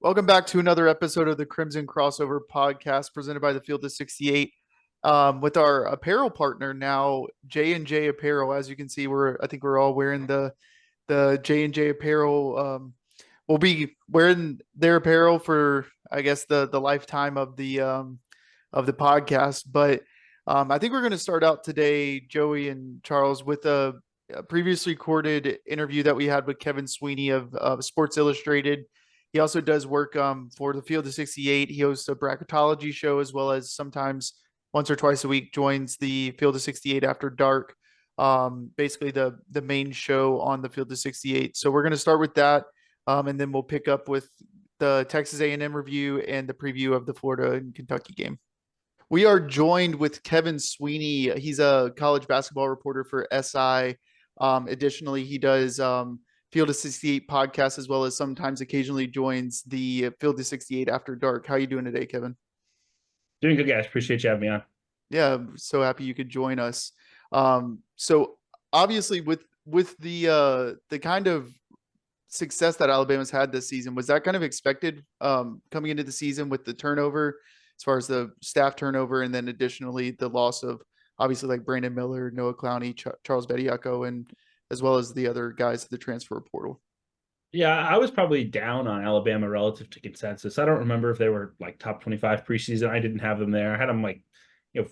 Welcome back to another episode of the Crimson Crossover podcast presented by the Field of 68. With our apparel partner now, J&J Apparel. As you can see, I think we're all wearing the J&J Apparel. We'll be wearing their apparel for, I guess, the lifetime of the podcast. But I think we're going to start out today, Joey and Charles, with a previously recorded interview that we had with Kevin Sweeney of Sports Illustrated. He also does work for the Field of 68. He hosts a bracketology show, as well as sometimes once or twice a week joins the Field of 68 After Dark, basically the main show on the Field of 68. So we're going to start with that, and then we'll pick up with the Texas A&M review and the preview of the Florida and Kentucky game. We are joined with Kevin Sweeney. He's a college basketball reporter for SI. Additionally, he does Field of 68 podcast, as well as sometimes occasionally joins the Field of 68 After Dark. How are you doing today, Kevin? Doing good, guys. Appreciate you having me on. Yeah, I'm so happy you could join us. So obviously with the kind of success that Alabama's had this season, was that kind of expected coming into the season with the turnover, as far as the staff turnover, and then additionally the loss of obviously like Brandon Miller, Noah Clowney, Charles Bediako, and as well as the other guys at the transfer portal? Yeah, I was probably down on Alabama relative to consensus. I don't remember if they were like top 25 preseason. I didn't have them there. I had them like,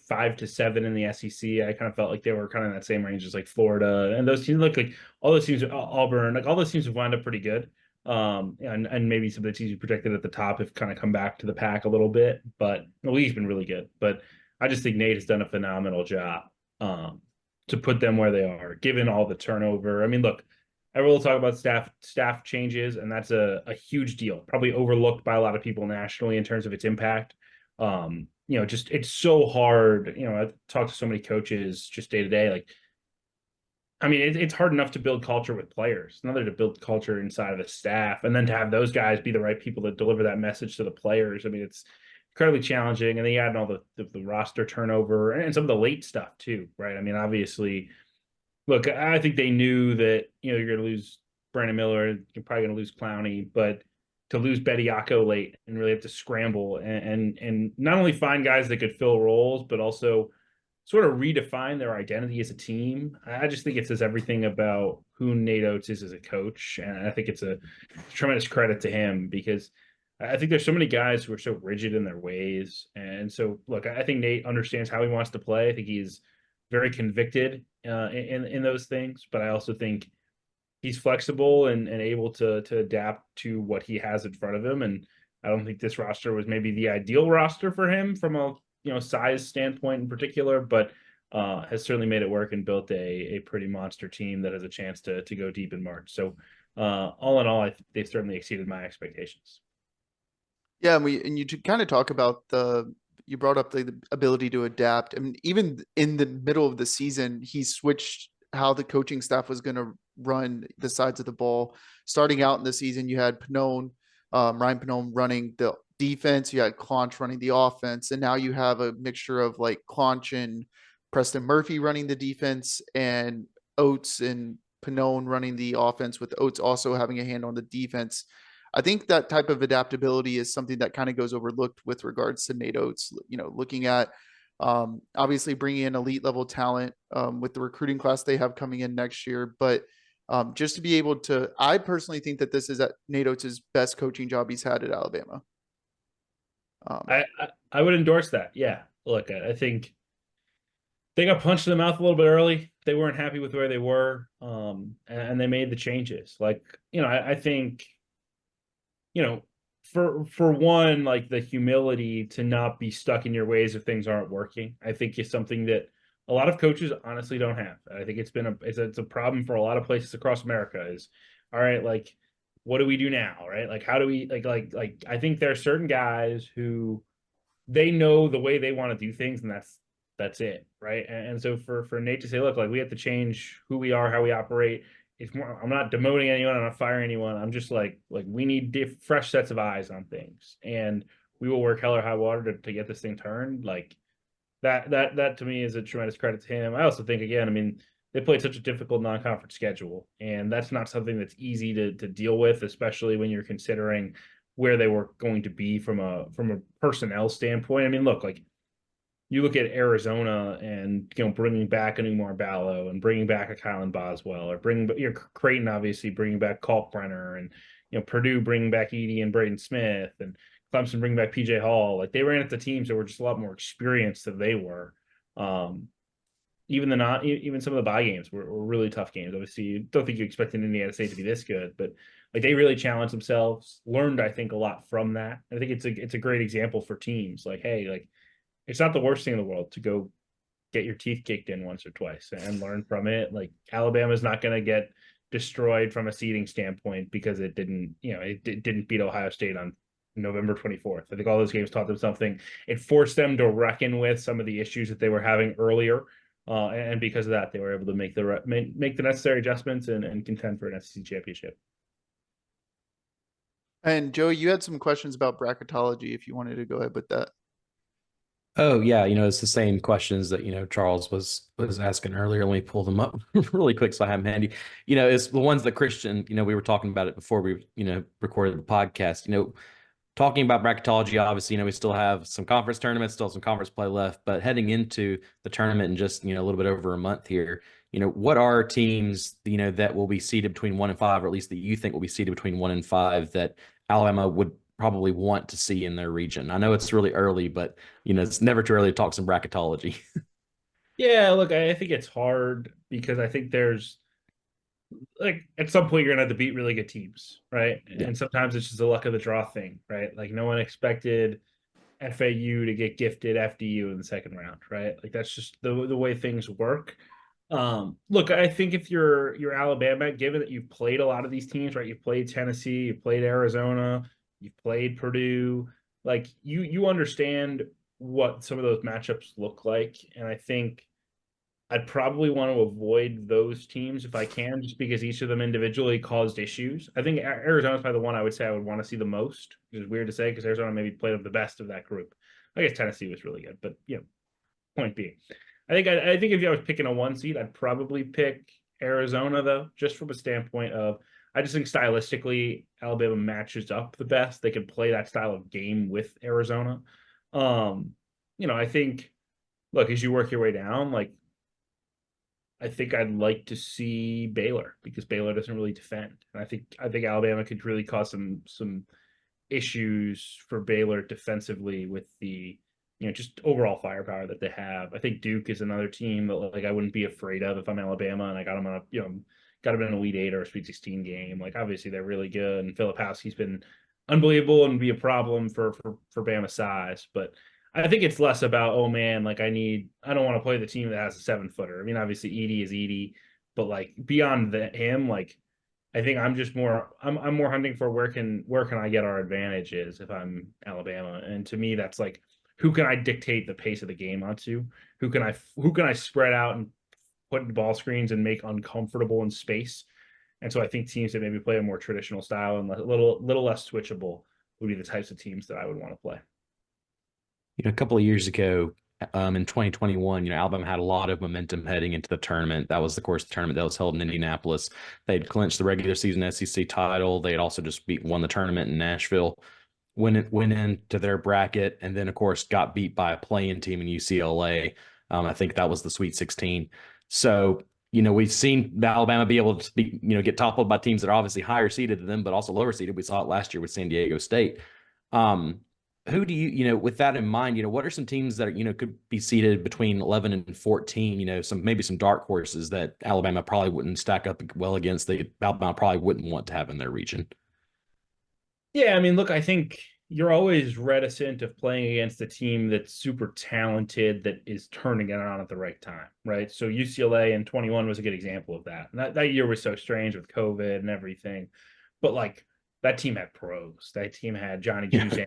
5 to 7 in the SEC. I kind of felt like they were kind of in that same range as like Florida. And those teams look like all those teams, Auburn, like all those teams have wound up pretty good. And maybe some of the teams you projected at the top have kind of come back to the pack a little bit, but the league's been really good. But I just think Nate has done a phenomenal job to put them where they are, given all the turnover. I mean, look, everyone will talk about staff changes, and that's a huge deal, probably overlooked by a lot of people nationally in terms of its impact. Just it's so hard. I talk to so many coaches just day to day. Like, I mean, it's hard enough to build culture with players, another to build culture inside of the staff, and then to have those guys be the right people to deliver that message to the players. I mean, it's incredibly challenging. And then you add in all the roster turnover and some of the late stuff too, right? I mean, obviously, look, I think they knew that you're going to lose Brandon Miller, you're probably going to lose Clowney, but to lose Bediako late and really have to scramble and not only find guys that could fill roles, but also sort of redefine their identity as a team. I just think it says everything about who Nate Oates is as a coach, and I think it's a tremendous credit to him because I think there's so many guys who are so rigid in their ways. And so, look, I think Nate understands how he wants to play. I think he's very convicted in those things, but I also think he's flexible and able to adapt to what he has in front of him. And I don't think this roster was maybe the ideal roster for him from a size standpoint in particular, but has certainly made it work and built a pretty monster team that has a chance to go deep in March. So all in all, they've certainly exceeded my expectations. Yeah, and you kind of talk about you brought up the ability to adapt. I mean, even in the middle of the season, he switched how the coaching staff was going to run the sides of the ball. Starting out in the season, you had Ryan Pannone running the defense, you had Clonch running the offense, and now you have a mixture of like Clonch and Preston Murphy running the defense, and Oates and Pannone running the offense, with Oates also having a hand on the defense. I think that type of adaptability is something that kind of goes overlooked with regards to Nate Oates. Looking at obviously bringing in elite level talent with the recruiting class they have coming in next year, but just to be able to, I personally think that this is at Nate Oates' best coaching job he's had at Alabama. I would endorse that. Yeah, look, I think they got punched in the mouth a little bit early. They weren't happy with where they were, and they made the changes. Like, I think for one, like the humility to not be stuck in your ways if things aren't working, I think is something that a lot of coaches honestly don't have. I think it's a problem for a lot of places across America is, all right, like, what do we do now? Right. Like, how do we like, I think there are certain guys who they know the way they want to do things, and that's it. Right. And so for Nate to say, look, like we have to change who we are, how we operate, it's more, I'm not demoting anyone, I'm not firing anyone. I'm just like we need fresh sets of eyes on things, and we will work hell or high water to get this thing turned. Like that to me is a tremendous credit to him. I also think, again, I mean, they played such a difficult non-conference schedule, and that's not something that's easy to deal with, especially when you're considering where they were going to be from a personnel standpoint. I mean, look, like you look at Arizona and bringing back a Umar Ballo and bringing back a Kylan Boswell, or bringing Creighton obviously bringing back Kalkbrenner, and Purdue bringing back Edie and Braden Smith, and Clemson bringing back PJ Hall. Like they ran at the teams that were just a lot more experienced than they were. Even some of the bye games were really tough games. Obviously, you don't think you expected Indiana State to be this good, but like they really challenged themselves, learned I think a lot from that. I think it's a great example for teams. Like, hey, like it's not the worst thing in the world to go get your teeth kicked in once or twice and learn from it. Like Alabama's not going to get destroyed from a seeding standpoint because it didn't beat Ohio State on November 24th. I think all those games taught them something. It forced them to reckon with some of the issues that they were having earlier. And because of that, they were able to make the necessary adjustments and contend for an SEC championship. And Joey, you had some questions about bracketology if you wanted to go ahead with that. Oh yeah, it's the same questions that Charles was asking earlier. Let me pull them up really quick so I have them handy. It's the ones that Christian, we were talking about it before we recorded the podcast. Talking about bracketology, obviously, we still have some conference tournaments, still some conference play left, but heading into the tournament in just a little bit over a month here, what are teams that will be seeded between 1 and 5, or at least that you think will be seeded between 1 and 5 that Alabama would probably want to see in their region? I know it's really early, but it's never too early to talk some bracketology. Yeah, look, I think it's hard because I think there's like at some point you're gonna have to beat really good teams, right? Yeah. And sometimes it's just a luck of the draw thing, right? Like no one expected FAU to get gifted FDU in the second round, right? Like that's just the way things work. Look, I think if you're Alabama, given that you've played a lot of these teams, right? You've played Tennessee, you've played Arizona, you've played Purdue, like you understand what some of those matchups look like. And I think I'd probably want to avoid those teams if I can, just because each of them individually caused issues. I think Arizona's probably the one I would say I would want to see the most, which is weird to say because Arizona maybe played the best of that group. I guess Tennessee was really good, but point being, I think if I was picking a 1 seed, I'd probably pick Arizona though, just from a standpoint of I just think stylistically Alabama matches up the best. They can play that style of game with Arizona. I think look, as you work your way down, like I think I'd like to see Baylor because Baylor doesn't really defend. And I think Alabama could really cause some issues for Baylor defensively with the just overall firepower that they have. I think Duke is another team that like I wouldn't be afraid of if I'm Alabama and I got them on got them in an Elite 8 or a Sweet 16 game. Like obviously they're really good, and Filipowski's been unbelievable and be a problem for Bama size, but I think it's less about, oh man, like I don't want to play the team that has a 7-footer. I mean, obviously Edie is Edie, but like beyond him, like I think I'm more hunting for where can I get our advantages if I'm Alabama. And to me, that's like who can I dictate the pace of the game onto? Who can I spread out and put in ball screens and make uncomfortable in space? And so I think teams that maybe play a more traditional style and a little less switchable would be the types of teams that I would want to play. A couple of years ago, in 2021, Alabama had a lot of momentum heading into the tournament. That was, of course, the tournament that was held in Indianapolis. They'd clinched the regular season SEC title. They had also just won the tournament in Nashville, went into their bracket, and then, of course, got beat by a play-in team in UCLA. I think that was the Sweet 16. So, we've seen Alabama be able to get toppled by teams that are obviously higher seeded than them, but also lower seeded. We saw it last year with San Diego State. Who do with that in mind, what are some teams that are, could be seated between 11 and 14, maybe some dark horses that Alabama probably wouldn't stack up well against, that Alabama probably wouldn't want to have in their region? Yeah, I mean, look, I think you're always reticent of playing against a team that's super talented that is turning it on at the right time, right? So UCLA in 21 was a good example of that. And that year was so strange with COVID and everything. But like that team had pros. That team had Johnny Juzang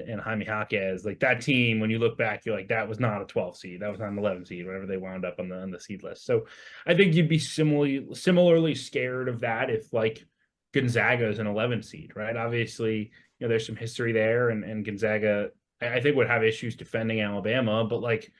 and Jaime Jaquez. Like that team, when you look back, you're like, that was not a 12 seed. That was not an 11 seed, whatever they wound up on the seed list. So I think you'd be similarly scared of that if like Gonzaga is an 11 seed, right? Obviously, there's some history there, and Gonzaga, I think, would have issues defending Alabama, but like,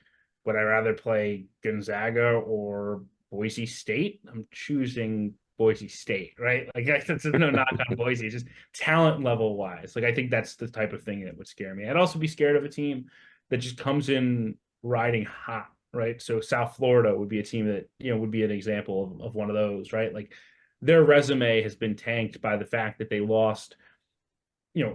would I rather play Gonzaga or Boise State? I'm choosing Boise State, right? Like that's no knock on Boise, it's just talent level wise. Like I think that's the type of thing that would scare me. I'd also be scared of a team that just comes in riding hot, right? So South Florida would be a team that, would be an example of one of those, right? Like their resume has been tanked by the fact that they lost,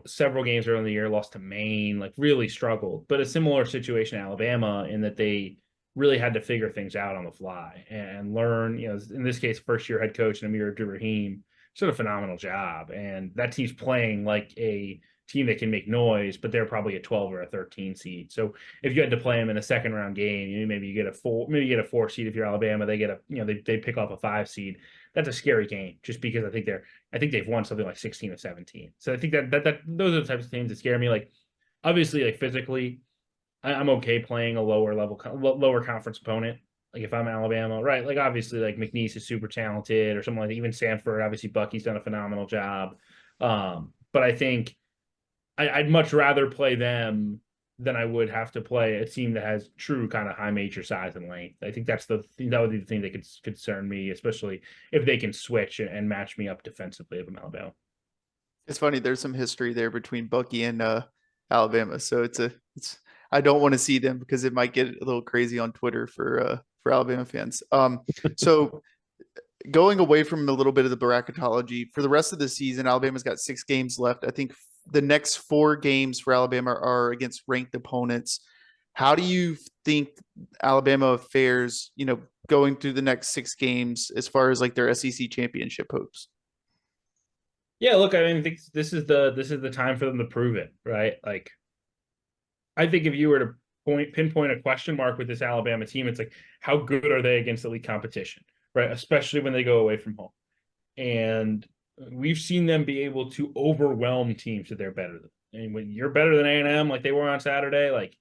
several games early in the year, lost to Maine, like really struggled. But a similar situation in Alabama in that they really had to figure things out on the fly and learn, in this case, first year head coach Amir Abdur-Rahim did a phenomenal job. And that team's playing like a team that can make noise, but they're probably a 12 or a 13 seed. So if you had to play them in a second round game, maybe you get a 4 seed if you're Alabama, they get they pick off a 5 seed. That's a scary game just because I think they've won something like 16 or 17. So I think that those are the types of teams that scare me. Like obviously, like physically, I'm okay playing a lower conference opponent. Like if I'm Alabama, right? Like obviously, like McNeese is super talented, or something like that. Even Sanford, obviously Bucky's done a phenomenal job. But I think I'd much rather play them than I would have to play a team that has true kind of high major size and length. I think that would be the thing that could concern me, especially if they can switch and match me up defensively if I'm Alabama. It's funny. There's some history there between Bucky and Alabama, so I don't want to see them because it might get a little crazy on Twitter for Alabama fans. So going away from a little bit of the bracketology for the rest of the season, Alabama's got 6 games left. I think the next 4 games for Alabama are against ranked opponents. How do you think Alabama fares, going through the next 6 games as far as like their SEC championship hopes? Yeah, look, I think this is the time for them to prove it, right? Like, I think if you were to pinpoint a question mark with this Alabama team, it's like, how good are they against elite competition, right? Especially when they go away from home. And we've seen them be able to overwhelm teams that they're better than. And when you're better than A&M, like they were on Saturday, like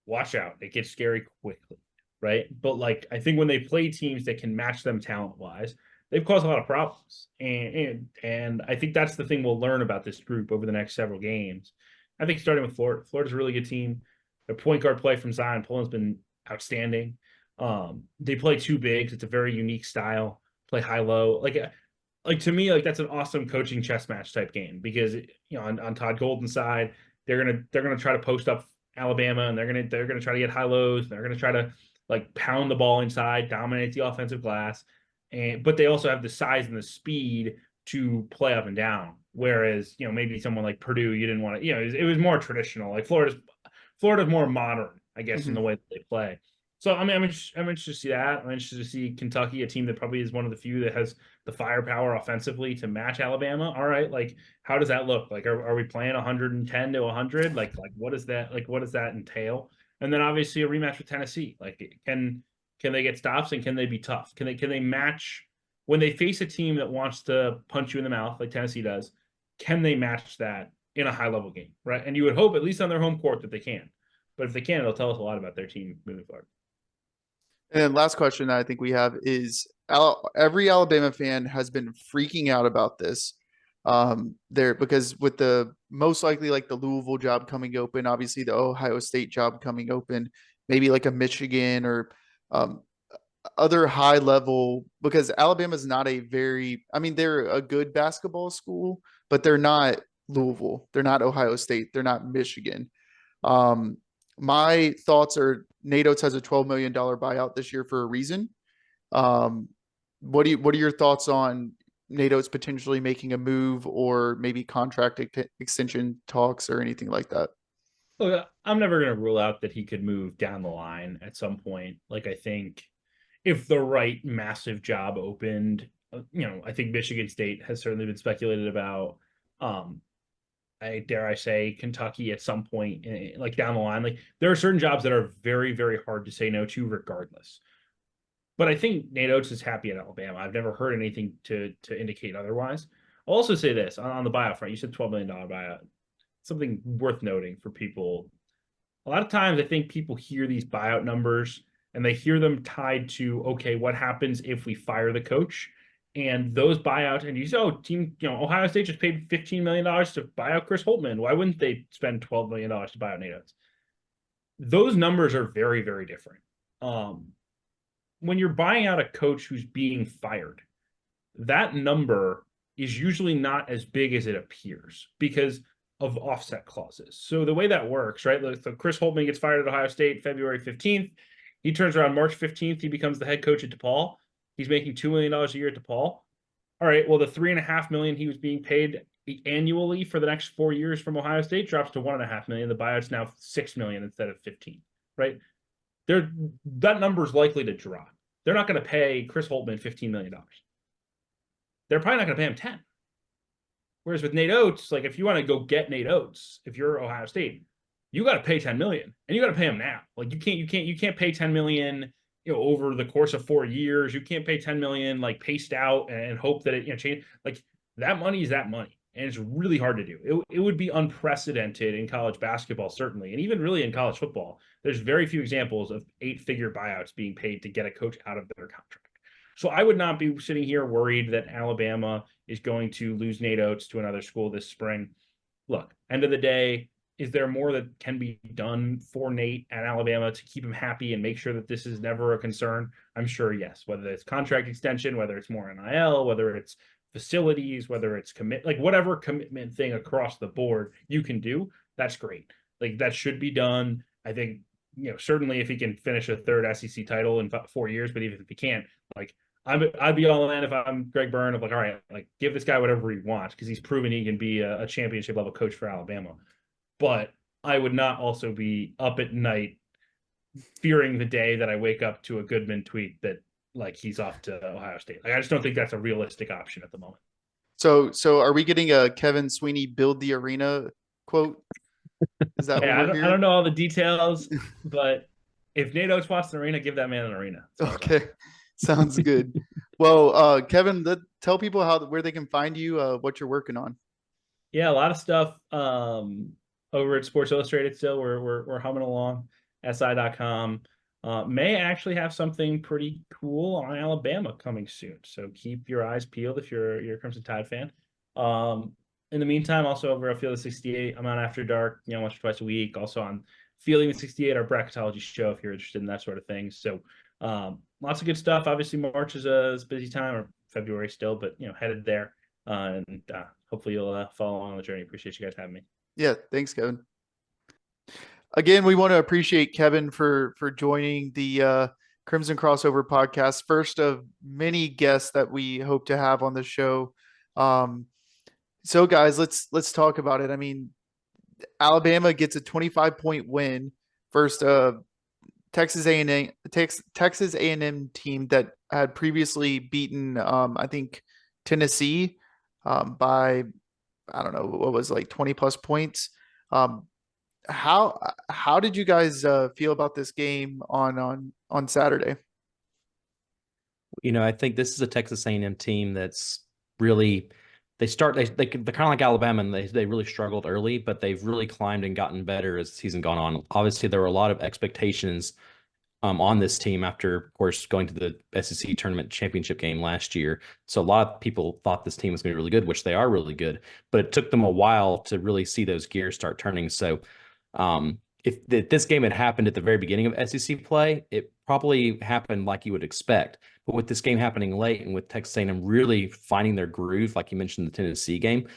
watch out, it gets scary quickly, right? But like I think when they play teams that can match them talent wise, they've caused a lot of problems. And I think that's the thing we'll learn about this group over the next several games. I think starting with Florida, Florida's a really good team. Their point guard play from Zion Pullen's been outstanding. They play 2 bigs. It's a very unique style. Play high low. Like to me, like that's an awesome coaching chess match type game because on Todd Golden's side, they're gonna try to post up Alabama and they're gonna try to get high lows. They're gonna try to like pound the ball inside, dominate the offensive glass, but they also have the size and the speed to play up and down. Whereas maybe someone like Purdue, you didn't want to. It was more traditional. Like Florida's more modern, I guess, in the way that they play. So I mean, I'm interested to see that. I'm interested to see Kentucky, a team that probably is one of the few that has the firepower offensively to match Alabama. All right, like how does that look? Like, are we playing 110 to 100? Like what does that entail? And then obviously a rematch with Tennessee. Like, can they get stops and can they be tough? Can they match when they face a team that wants to punch you in the mouth like Tennessee does? Can they match that in a high level game, right? And you would hope, at least on their home court, that they can. But if they can, it'll tell us a lot about their team moving forward. And then last question that I think we have is every Alabama fan has been freaking out about this. Because with the most likely like the Louisville job coming open, obviously the Ohio State job coming open, maybe like a Michigan or other high level, because Alabama's not they're a good basketball school, but they're not Louisville. They're not Ohio State. They're not Michigan. My thoughts are Nate Oates has a $12 million buyout this year for a reason. What are your thoughts on Nate Oates potentially making a move or maybe contract extension talks or anything like that? Look, I'm never going to rule out that he could move down the line at some point. Like, I think if the right massive job opened, I think Michigan State has certainly been speculated about. Dare I say Kentucky at some point, like down the line. Like there are certain jobs that are very, very hard to say no to regardless. But I think Nate Oates is happy at Alabama. I've never heard anything to indicate otherwise. I'll also say this on the buyout front. You said $12 million buyout. Something worth noting for people. A lot of times I think people hear these buyout numbers and they hear them tied to, okay, what happens if we fire the coach? And those buyouts, and you say, Ohio State just paid $15 million to buy out Chris Holtmann. Why wouldn't they spend $12 million to buy out Nate Oates? Those numbers are very, very different. When you're buying out a coach who's being fired, that number is usually not as big as it appears because of offset clauses. So the way that works, right? So Chris Holtmann gets fired at Ohio State February 15th. He turns around March 15th. He becomes the head coach at DePaul. He's making $2 million a year at DePaul. All right, well, the $3.5 million he was being paid annually for the next 4 years from Ohio State drops to $1.5 million. The buyout's now $6 million instead of 15, right? That number is likely to drop. They're not going to pay Chris Holtmann $15 million. They're probably not going to pay him 10. Whereas with Nate Oates, like if you want to go get Nate Oates, if you're Ohio State, you got to pay 10 million and you got to pay him now. Like you can't pay 10 million, over the course of 4 years. You can't pay 10 million like paced out and hope that it, change. Like that money is that money. And it's really hard to do. It would be unprecedented in college basketball, certainly. And even really in college football, there's very few examples of 8-figure buyouts being paid to get a coach out of their contract. So I would not be sitting here worried that Alabama is going to lose Nate Oates to another school this spring. Look, end of the day, is there more that can be done for Nate at Alabama to keep him happy and make sure that this is never a concern? I'm sure, yes. Whether it's contract extension, whether it's more NIL, whether it's facilities, whether it's whatever commitment thing across the board you can do, that's great. Like that should be done. I think, certainly if he can finish a third SEC title in 4 years, but even if he can't, like I'd be all in if I'm Greg Byrne of like, all right, like give this guy whatever he wants because he's proven he can be a championship level coach for Alabama. But I would not also be up at night fearing the day that I wake up to a Goodman tweet that like he's off to Ohio State. Like I just don't think that's a realistic option at the moment. So are we getting a Kevin Sweeney build the arena quote? Is that I what we're don't know all the details, but if Nate Oates wants an arena, give that man an arena. Okay. Sounds good. Well, Kevin, tell people where they can find you, what you're working on. Yeah, a lot of stuff over at Sports Illustrated still. We're humming along. SI.com. May actually have something pretty cool on Alabama coming soon. So keep your eyes peeled if you're a Crimson Tide fan. In the meantime, also over at Field of 68, I'm on After Dark, once or twice a week. Also on Fielding the 68, our bracketology show, if you're interested in that sort of thing. So lots of good stuff. Obviously, March is a busy time, or February still, but headed there. And hopefully you'll follow along on the journey. Appreciate you guys having me. Yeah, thanks, Kevin. Again, we want to appreciate Kevin for joining the Crimson Crossover podcast. First of many guests that we hope to have on the show. So guys, let's talk about it. I mean, Alabama gets a 25-point win versus Texas A&M team that had previously beaten I think Tennessee by, I don't know, what was like 20 plus points. How did you guys feel about this game on Saturday? I think this is a Texas A&M team that's really they're kind of like Alabama, and they really struggled early, but they've really climbed and gotten better as the season gone on. Obviously, there were a lot of expectations on this team after, of course, going to the SEC tournament championship game last year. So a lot of people thought this team was going to be really good, which they are really good, but it took them a while to really see those gears start turning. So if this game had happened at the very beginning of SEC play, it probably happened like you would expect. But with this game happening late and with Texas A&M really finding their groove, like you mentioned, the Tennessee game,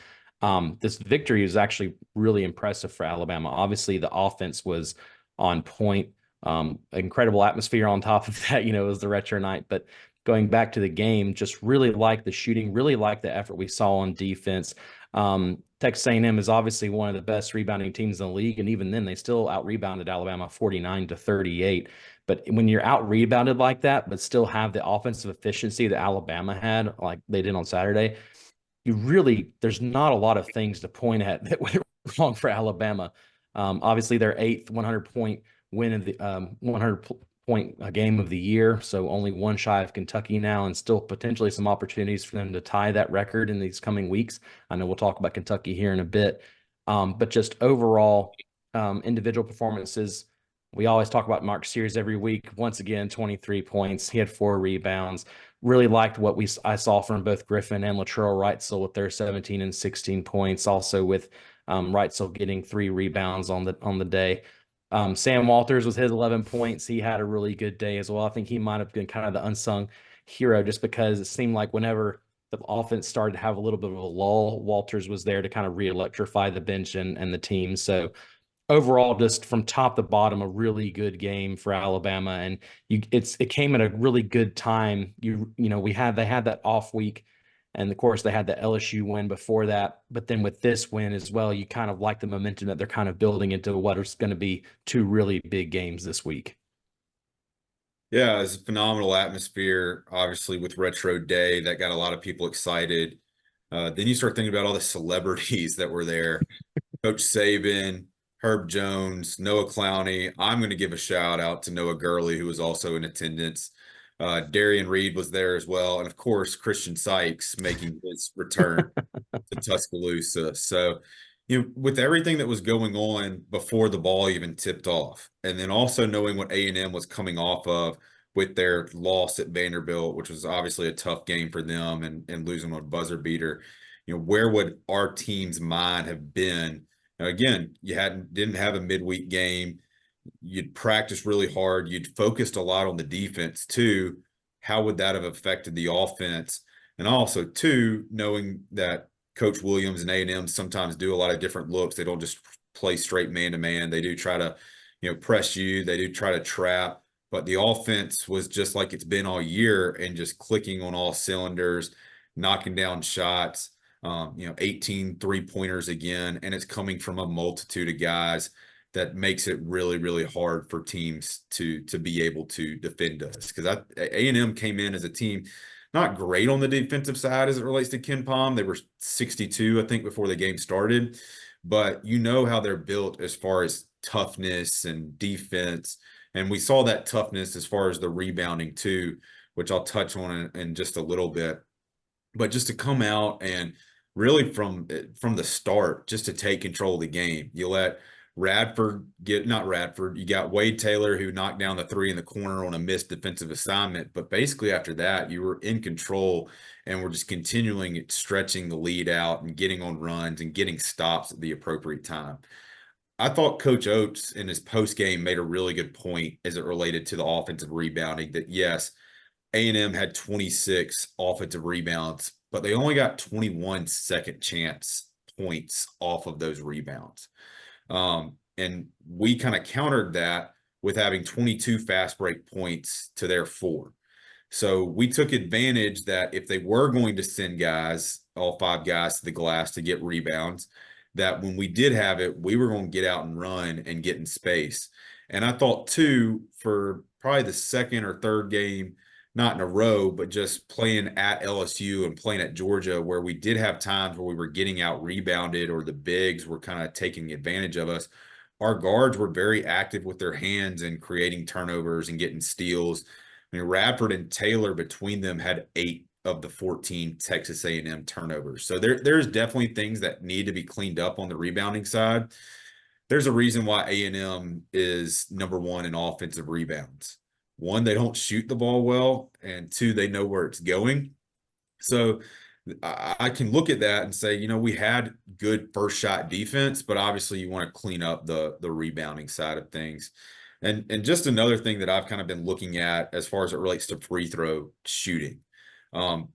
this victory is actually really impressive for Alabama. Obviously, the offense was on point. Incredible atmosphere on top of that, it was the retro night. But going back to the game, just really like the shooting, really like the effort we saw on defense. Texas A&M is obviously one of the best rebounding teams in the league, and even then they still out-rebounded Alabama 49-38. But when you're out-rebounded like that, but still have the offensive efficiency that Alabama had, like they did on Saturday, there's not a lot of things to point at that went wrong for Alabama. Obviously, their 8th 100-point win of the 100-point game of the year, so only one shy of Kentucky now, and still potentially some opportunities for them to tie that record in these coming weeks. I know we'll talk about Kentucky here in a bit, but just overall individual performances. We always talk about Mark Sears every week. Once again, 23 points. He had 4 rebounds. Really liked what I saw from both Griffin and Latrell Wrightsell with their 17 and 16 points. Also with Wrightsell getting 3 rebounds on the day. Sam Walters with his 11 points. He had a really good day as well. I think he might have been kind of the unsung hero just because it seemed like whenever the offense started to have a little bit of a lull. Walters was there to kind of re-electrify the bench and the team. So overall, just from top to bottom, a really good game for Alabama. And it came at a really good time. They had that off week, and of course they had the LSU win before that. But then with this win as well, you kind of like the momentum that they're kind of building into what is going to be two really big games this week. Yeah, it's a phenomenal atmosphere, obviously, with Retro Day. That got a lot of people excited. Then you start thinking about all the celebrities that were there. Coach Saban, Herb Jones, Noah Clowney. I'm going to give a shout out to Noah Gurley, who was also in attendance. Darian Reed was there as well. And of course, Christian Sykes making his return to Tuscaloosa. So, with everything that was going on before the ball even tipped off, and then also knowing what A&M was coming off of with their loss at Vanderbilt, which was obviously a tough game for them, and losing on a buzzer beater, where would our team's mind have been? Now, again, you didn't have a midweek game. You'd practiced really hard. You'd focused a lot on the defense too. How would that have affected the offense? And also, too, knowing that Coach Williams and A&M sometimes do a lot of different looks. They don't just play straight man-to-man. They do try to, press you. They do try to trap. But the offense was just like it's been all year and just clicking on all cylinders, knocking down shots, 18 three-pointers again. And it's coming from a multitude of guys that makes it really, really hard for teams to be able to defend us. Because A&M came in as a team not great on the defensive side as it relates to KenPom. They were 62, I think, before the game started. But you know how they're built as far as toughness and defense. And we saw that toughness as far as the rebounding too, which I'll touch on in just a little bit. But just to come out and really from the start, just to take control of the game. You let you got Wade Taylor, who knocked down the three in the corner on a missed defensive assignment. But basically after that, you were in control and we're just continuing stretching the lead out and getting on runs and getting stops at the appropriate time. I thought Coach Oates in his post game made a really good point as it related to the offensive rebounding, that yes, A&M had 26 offensive rebounds, but they only got 21 second chance points off of those rebounds. And we kind of countered that with having 22 fast break points to their 4. So we took advantage that if they were going to send guys, all 5 guys to the glass to get rebounds, that when we did have it, we were going to get out and run and get in space. And I thought too, for probably the second or third game, not in a row, but just playing at LSU and playing at Georgia, where we did have times where we were getting out rebounded or the bigs were kind of taking advantage of us. Our guards were very active with their hands and creating turnovers and getting steals. I mean, Radford and Taylor between them had 8 of the 14 Texas A&M turnovers. So there's definitely things that need to be cleaned up on the rebounding side. There's a reason why A&M is number 1 in offensive rebounds. 1, they don't shoot the ball well, and 2, they know where it's going. So I can look at that and say, we had good first shot defense, but obviously you want to clean up the rebounding side of things. And just another thing that I've kind of been looking at as far as it relates to free throw shooting.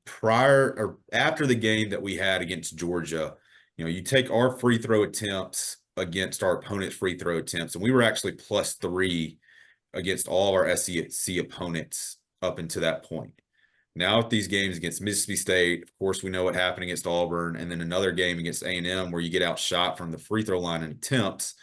Prior or after the game that we had against Georgia, you take our free throw attempts against our opponent's free throw attempts, and we were actually +3 against all of our SEC opponents up until that point. Now with these games against Mississippi State, of course, we know what happened against Auburn, and then another game against A&M where you get outshot from the free throw line in attempts.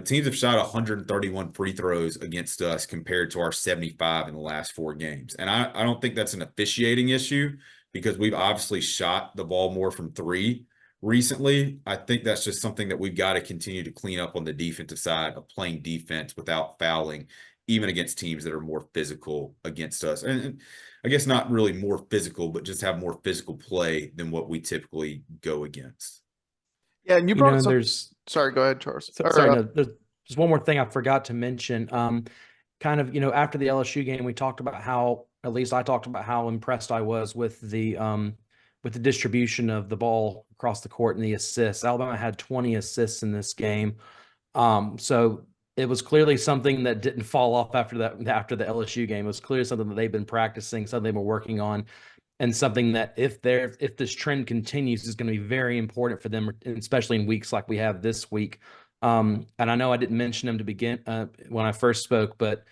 Teams have shot 131 free throws against us compared to our 75 in the last 4 games. And I don't think that's an officiating issue, because we've obviously shot the ball more from 3 recently. I think that's just something that we've got to continue to clean up on the defensive side of playing defense without fouling, even against teams that are more physical against us. And I guess not really more physical, but just have more physical play than what we typically go against. Yeah, and you brought some. There's Sorry, go ahead, Charles. Sorry, no, there's one more thing I forgot to mention. Kind of, after the LSU game, we talked about how, at least I talked about how impressed I was with the distribution of the ball across the court and the assists. Alabama had 20 assists in this game. So it was clearly something that didn't fall off after the LSU game. It was clearly something that they've been practicing, something they've been working on. and something that if this trend continues is going to be very important for them, especially in weeks like we have this week. And I know I didn't mention him to begin when I first spoke, but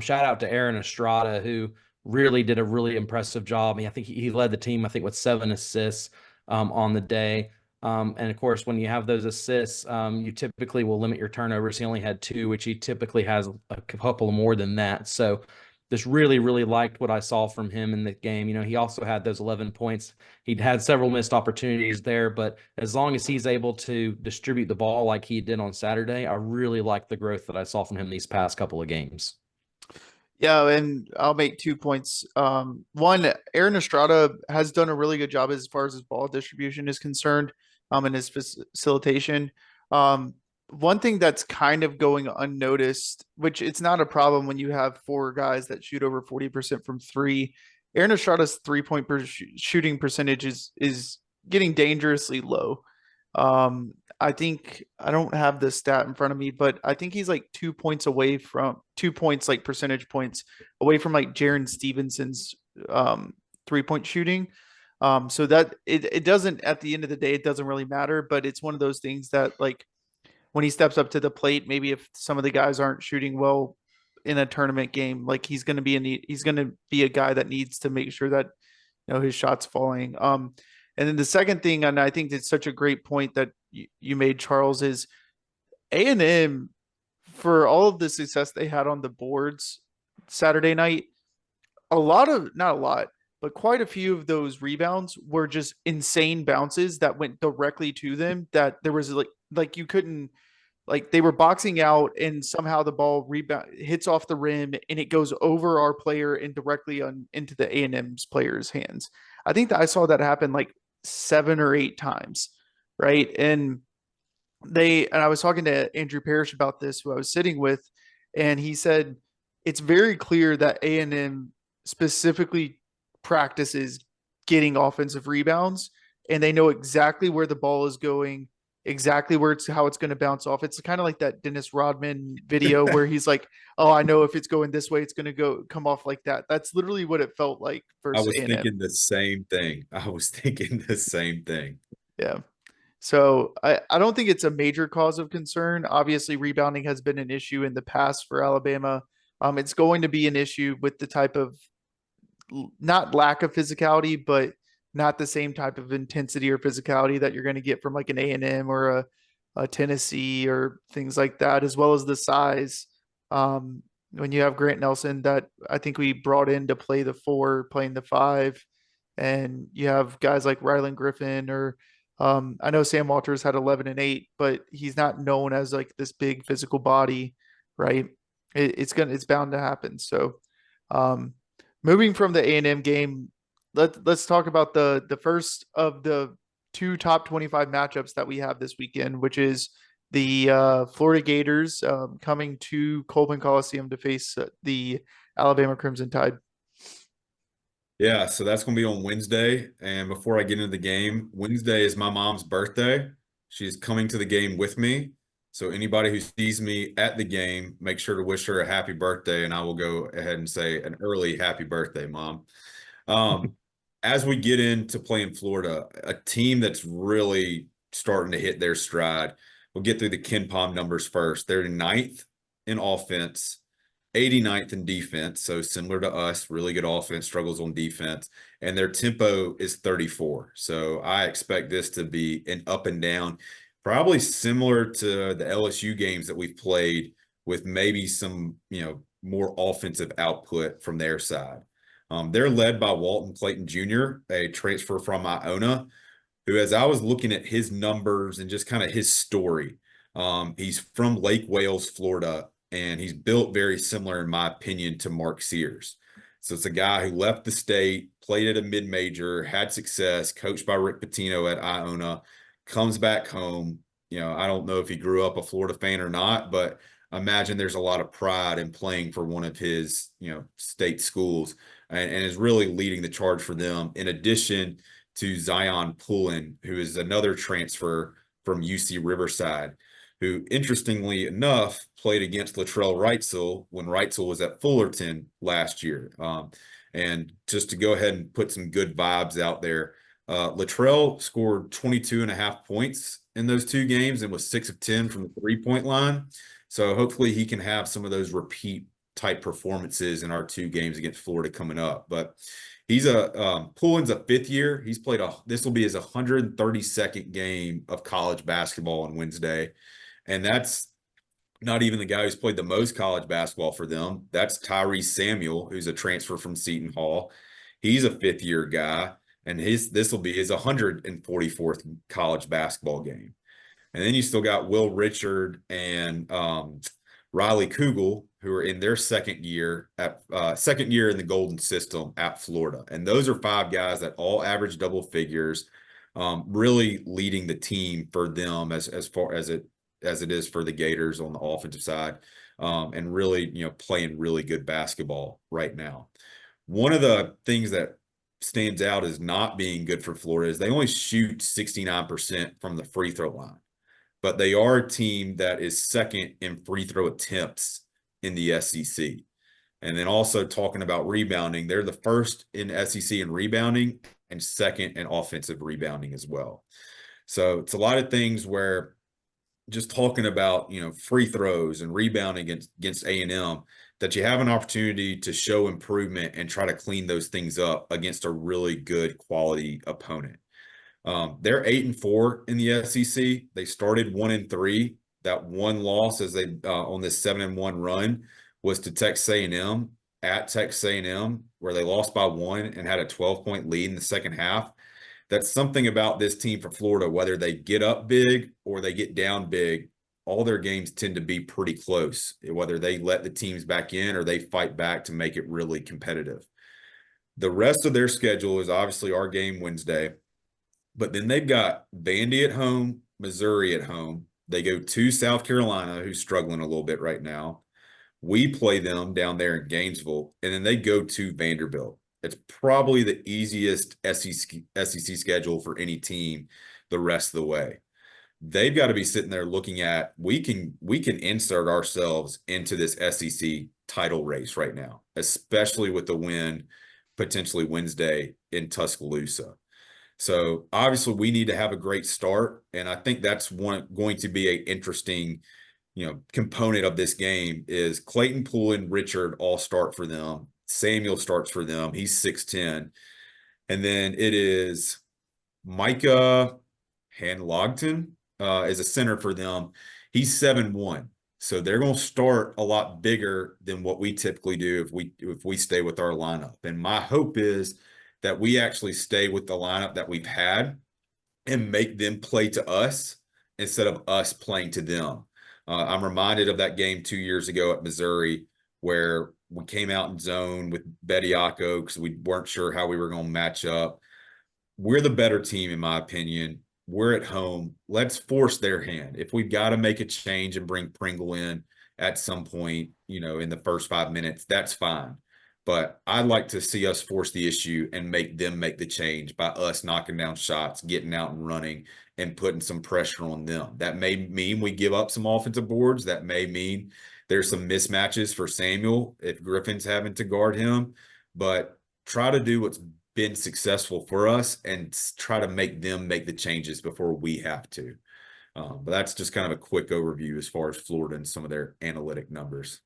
shout out to Aaron Estrada, who really did a really impressive job. I think he led the team, I think, with 7 assists on the day. And of course, when you have those assists, you typically will limit your turnovers. He only had 2, which he typically has a couple more than that. So just really, really liked what I saw from him in the game. He also had those 11 points. He'd had several missed opportunities there, but as long as he's able to distribute the ball like he did on Saturday, I really like the growth that I saw from him these past couple of games. Yeah, and I'll make 2 points. One, Aaron Estrada has done a really good job as far as his ball distribution is concerned, and his facilitation. Um, One thing that's kind of going unnoticed, which it's not a problem when you have 4 guys that shoot over 40% from 3. Aaron Estrada's 3-point shooting percentage is getting dangerously low. I think I don't have the stat in front of me, but I think he's like 2 points away from 2 points, like percentage points away from like Jaren Stevenson's 3-point shooting. So that it doesn't, at the end of the day, it doesn't really matter, but it's one of those things that, like, when he steps up to the plate, maybe if some of the guys aren't shooting well in a tournament game, like he's going to be a guy that needs to make sure that his shots falling. And then the second thing, and I think it's such a great point that you made, Charles, is A&M, for all of the success they had on the boards Saturday night, not a lot, but quite a few of those rebounds were just insane bounces that went directly to them, that there was like you couldn't, like, they were boxing out and somehow the ball rebound hits off the rim and it goes over our player and directly into the A&M's player's hands. I think that I saw that happen like 7 or 8 times, right? And I was talking to Andrew Parrish about this, who I was sitting with, and he said it's very clear that A&M specifically practices getting offensive rebounds, and they know exactly where the ball is going, exactly how it's going to bounce off. It's kind of like that Dennis Rodman video where he's like, "Oh, I know if it's going this way, it's going to come off like that." That's literally what it felt like for I was A&M. thinking the same thing. Yeah. So I don't think it's a major cause of concern. Obviously, rebounding has been an issue in the past for Alabama. It's going to be an issue with the type of, not lack of physicality, but not the same type of intensity or physicality that you're going to get from like an A&M or a Tennessee or things like that, as well as the size. When you have Grant Nelson, that I think we brought in to play the 4, playing the 5, and you have guys like Rylan Griffin, or I know Sam Walters had 11 and 8, but he's not known as like this big physical body, right? It's bound to happen. So, moving from the A&M game, let's talk about the first of the 2 top 25 matchups that we have this weekend, which is the Florida Gators coming to Coleman Coliseum to face the Alabama Crimson Tide. Yeah, so that's going to be on Wednesday. And before I get into the game, Wednesday is my mom's birthday. She's coming to the game with me. So anybody who sees me at the game, make sure to wish her a happy birthday, and I will go ahead and say an early happy birthday, Mom. As we get into playing Florida, a team that's really starting to hit their stride. We'll get through the KenPom numbers first. They're 9th in offense, 89th in defense, so similar to us, really good offense, struggles on defense, and their tempo is 34. So I expect this to be an up and down, probably similar to the LSU games that we've played, with maybe some, more offensive output from their side. They're led by Walton Clayton Jr., a transfer from Iona, who, as I was looking at his numbers and just kind of his story, he's from Lake Wales, Florida, and he's built very similar, in my opinion, to Mark Sears. So it's a guy who left the state, played at a mid-major, had success, coached by Rick Pitino at Iona, comes back home. I don't know if he grew up a Florida fan or not, but I imagine there's a lot of pride in playing for one of his, state schools, and is really leading the charge for them, in addition to Zion Pullen, who is another transfer from UC Riverside, who, interestingly enough, played against Latrell Wrightsell when Wrightsell was at Fullerton last year. And just to go ahead and put some good vibes out there, Latrell scored 22.5 points in those 2 games and was 6 of 10 from the 3-point line. So hopefully he can have some of those repeat type performances in our 2 games against Florida coming up. But he's Pullen's a 5th year. He's played this will be his 132nd game of college basketball on Wednesday. And that's not even the guy who's played the most college basketball for them. That's Tyrese Samuel, who's a transfer from Seton Hall. He's a 5th year guy, and this will be his 144th college basketball game. And then you still got Will Richard and Riley Kugel, who are in their second year in the Golden System at Florida. And those are 5 guys that all average double figures, really leading the team for them as far as it is for the Gators on the offensive side, and really, playing really good basketball right now. One of the things that stands out as not being good for Florida is they only shoot 69% from the free throw line, but they are a team that is second in free throw attempts in the SEC. And then also talking about rebounding, they're the first in SEC in rebounding and second in offensive rebounding as well. So it's a lot of things where just talking about, free throws and rebounding against A&M, that you have an opportunity to show improvement and try to clean those things up against a really good quality opponent. They're 8-4 in the SEC. They started 1-3. That one loss as they on this 7-1 run was to Texas A&M at Texas A&M, where they lost by 1 and had a 12-point lead in the second half. That's something about this team for Florida, whether they get up big or they get down big, all their games tend to be pretty close, whether they let the teams back in or they fight back to make it really competitive. The rest of their schedule is obviously our game Wednesday, but then they've got Vandy at home, Missouri at home. They go to South Carolina, who's struggling a little bit right now. We play them down there in Gainesville, and then they go to Vanderbilt. It's probably the easiest SEC schedule for any team the rest of the way. They've got to be sitting there looking at, we can insert ourselves into this SEC title race right now, especially with the win potentially Wednesday in Tuscaloosa. So obviously we need to have a great start, and I think that's going to be an interesting component of this game is Clayton Poole Richard all start for them. Samuel starts for them. He's 6'10". And then it is Micah Hanlogton is a center for them. He's 7'1". So they're going to start a lot bigger than what we typically do if we stay with our lineup. And my hope is that we actually stay with the lineup that we've had and make them play to us instead of us playing to them. I'm reminded of that game 2 years ago at Missouri where we came out in zone with Bediako because we weren't sure how we were going to match up. We're the better team, in my opinion. We're at home. Let's force their hand. If we've got to make a change and bring Pringle in at some point, in the first 5 minutes, that's fine. But I'd like to see us force the issue and make them make the change by us knocking down shots, getting out and running, and putting some pressure on them. That may mean we give up some offensive boards. That may mean there's some mismatches for Samuel if Griffin's having to guard him. But try to do what's been successful for us and try to make them make the changes before we have to. But that's just kind of a quick overview as far as Florida and some of their analytic numbers.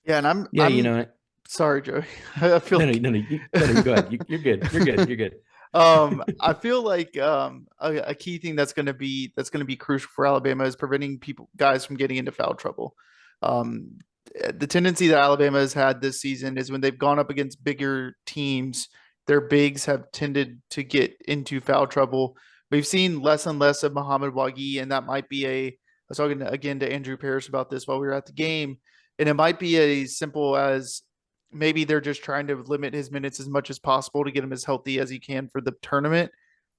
Yeah, and I'm sorry, Joey. I feel no, go ahead. You're good. You're good. I feel like a key thing that's going to be crucial for Alabama is preventing guys from getting into foul trouble. The tendency that Alabama has had this season is when they've gone up against bigger teams, their bigs have tended to get into foul trouble. We've seen less and less of Muhammad Wagi, and that might be I was talking again to Andrew Parrish about this while we were at the game, and it might be as simple as maybe they're just trying to limit his minutes as much as possible to get him as healthy as he can for the tournament.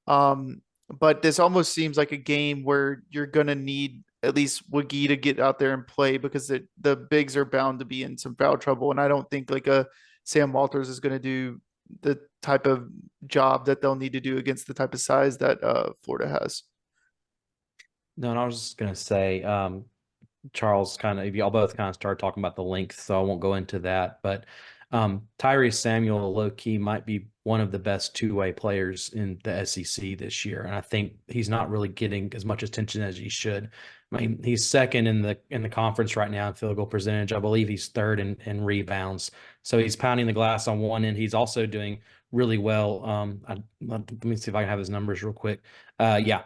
But this almost seems like a game where you're going to need at least Wagi to get out there and play because the bigs are bound to be in some foul trouble. And I don't think like a Sam Walters is going to do the type of job that they'll need to do against the type of size that Florida has. No, and I was just going to say, Charles, y'all both kind of started talking about the length, so I won't go into that. But Tyrese Samuel, low key, might be one of the best two-way players in the SEC this year, and I think he's not really getting as much attention as he should. I mean, he's second in the conference right now in field goal percentage. I believe he's third in rebounds. So he's pounding the glass on one end. He's also doing really well. Let me see if I can have his numbers real quick. Yeah.